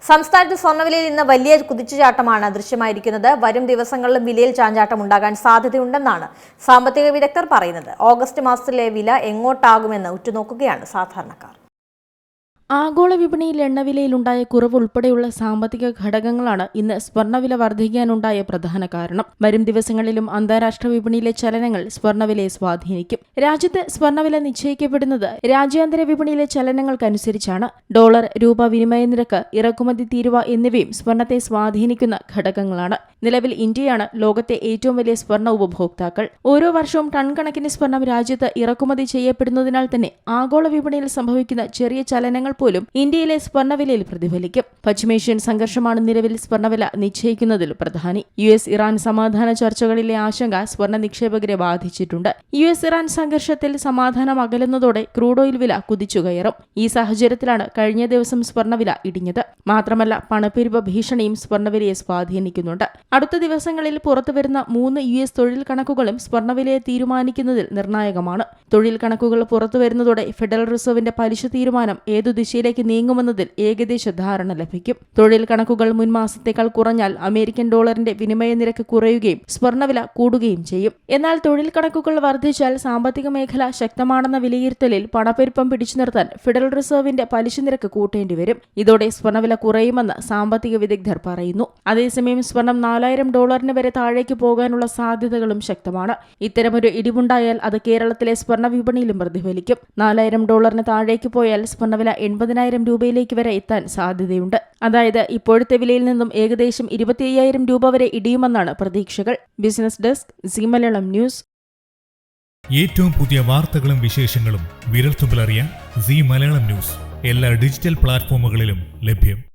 സംസ്ഥാനത്ത് സ്വർണ്ണവിലയിൽ ഇന്ന് വലിയ കുതിച്ചുചാട്ടമാണ് ദൃശ്യമായിരിക്കുന്നത്. വരും ദിവസങ്ങളിലും വിലയിൽ ചാഞ്ചാട്ടം ഉണ്ടാകാൻ സാധ്യതയുണ്ടെന്നാണ് സാമ്പത്തിക വിദഗ്ധർ പറയുന്നത്. ഓഗസ്റ്റ് മാസത്തിലെ വില എങ്ങോട്ടാകുമെന്ന് ഉറ്റുനോക്കുകയാണ് സാധാരണക്കാർ. ആഗോള വിപണിയിൽ എണ്ണവിലയിലുണ്ടായ കുറവ് ഉൾപ്പെടെയുള്ള സാമ്പത്തിക ഘടകങ്ങളാണ് ഇന്ന് സ്വർണ്ണവില വർദ്ധിക്കാനുണ്ടായ പ്രധാന കാരണം. വരും ദിവസങ്ങളിലും അന്താരാഷ്ട്ര വിപണിയിലെ ചലനങ്ങൾ സ്വർണ്ണവിലയെ സ്വാധീനിക്കും. രാജ്യത്ത് സ്വർണ്ണവില നിശ്ചയിക്കപ്പെടുന്നത് രാജ്യാന്തര വിപണിയിലെ ചലനങ്ങൾക്കനുസരിച്ചാണ്. ഡോളർ, രൂപ വിനിമയ നിരക്ക്, ഇറക്കുമതി തീരുവ എന്നിവയും സ്വർണ്ണത്തെ സ്വാധീനിക്കുന്ന ഘടകങ്ങളാണ്. നിലവിൽ ഇന്ത്യയാണ് ലോകത്തെ ഏറ്റവും വലിയ സ്വർണ്ണ ഉപഭോക്താക്കൾ. ഓരോ വർഷവും ടൺ കണക്കിന് സ്വർണം രാജ്യത്ത് ഇറക്കുമതി ചെയ്യപ്പെടുന്നതിനാൽ തന്നെ ആഗോള വിപണിയിൽ സംഭവിക്കുന്ന ചെറിയ ചലനങ്ങൾ പോലും ഇന്ത്യയിലെ സ്വർണ്ണവിലയിൽ പ്രതിഫലിക്കും. പശ്ചിമേഷ്യൻ സംഘർഷമാണ് നിലവിൽ സ്വർണ്ണവില നിശ്ചയിക്കുന്നതിൽ പ്രധാനി. US-ഇറാൻ സമാധാന ചർച്ചകളിലെ ആശങ്ക സ്വർണ്ണ നിക്ഷേപകരെ ബാധിച്ചിട്ടുണ്ട്. US-ഇറാൻ സംഘർഷത്തിൽ സമാധാനം അകലുന്നതോടെ ക്രൂഡ് ഓയിൽ വില കുതിച്ചുകയറും. ഈ സാഹചര്യത്തിലാണ് കഴിഞ്ഞ ദിവസം സ്വർണ്ണവില ഇടിഞ്ഞത്. മാത്രമല്ല, പണപ്പെരുപ്പ ഭീഷണിയും സ്വർണ്ണവിലയെ സ്വാധീനിക്കുന്നുണ്ട്. അടുത്ത ദിവസങ്ങളിൽ പുറത്തുവരുന്ന 3 US തൊഴിൽ കണക്കുകളും സ്വർണ്ണവിലയെ തീരുമാനിക്കുന്നതിൽ നിർണായകമാണ്. തൊഴിൽ കണക്കുകൾ പുറത്തുവരുന്നതോടെ ഫെഡറൽ റിസർവിന്റെ പലിശ തീരുമാനം ഏതു ദിശയിലേക്ക് നീങ്ങുമെന്നതിൽ ഏകദേശ ധാരണ ലഭിക്കും. തൊഴിൽ കണക്കുകൾ മുൻമാസത്തേക്കാൾ കുറഞ്ഞാൽ അമേരിക്കൻ ഡോളറിന്റെ വിനിമയ നിരക്ക് കുറയുകയും സ്വർണ്ണവില കൂടുകയും ചെയ്യും. എന്നാൽ തൊഴിൽ കണക്കുകൾ വർദ്ധിച്ചാൽ സാമ്പത്തിക മേഖല ശക്തമാണെന്ന വിലയിരുത്തലിൽ പണപ്പെരുപ്പം പിടിച്ചു നിർത്താൻ ഫെഡറൽ റിസർവിന്റെ പലിശ നിരക്ക് കൂട്ടേണ്ടി വരും. ഇതോടെ സ്വർണ്ണവില കുറയുമെന്ന് സാമ്പത്തിക വിദഗ്ധർ പറയുന്നു. അതേസമയം സ്വർണം $4000 വരെ താഴേക്ക് പോകാനുള്ള സാധ്യതകളും ശക്തമാണ്. ഇത്തരമൊരു ഇടിവുണ്ടായാൽ അത് കേരളത്തിലെ സ്വർണ്ണ വിപണിയിലും പ്രതിഫലിക്കും. $4000 താഴേക്ക് പോയാൽ സ്വർണ്ണവില 80,000 രൂപയിലേക്ക് വരെ എത്താൻ സാധ്യതയുണ്ട്. അതായത് ഇപ്പോഴത്തെ വിലയിൽ നിന്നും ഏകദേശം 25,000 രൂപ വരെ ഇടിയുമെന്നാണ് പ്രതീക്ഷകൾ. Business desk, Zee Malayalam news. ഏറ്റവും പുതിയ വാർത്തകളും വിശേഷങ്ങളും വിരൽത്തുമ്പിലറിയാൻ സീ മലയാളം ന്യൂസ് എല്ലാ ഡിജിറ്റൽ പ്ലാറ്റ്ഫോമുകളിലും ലഭ്യം.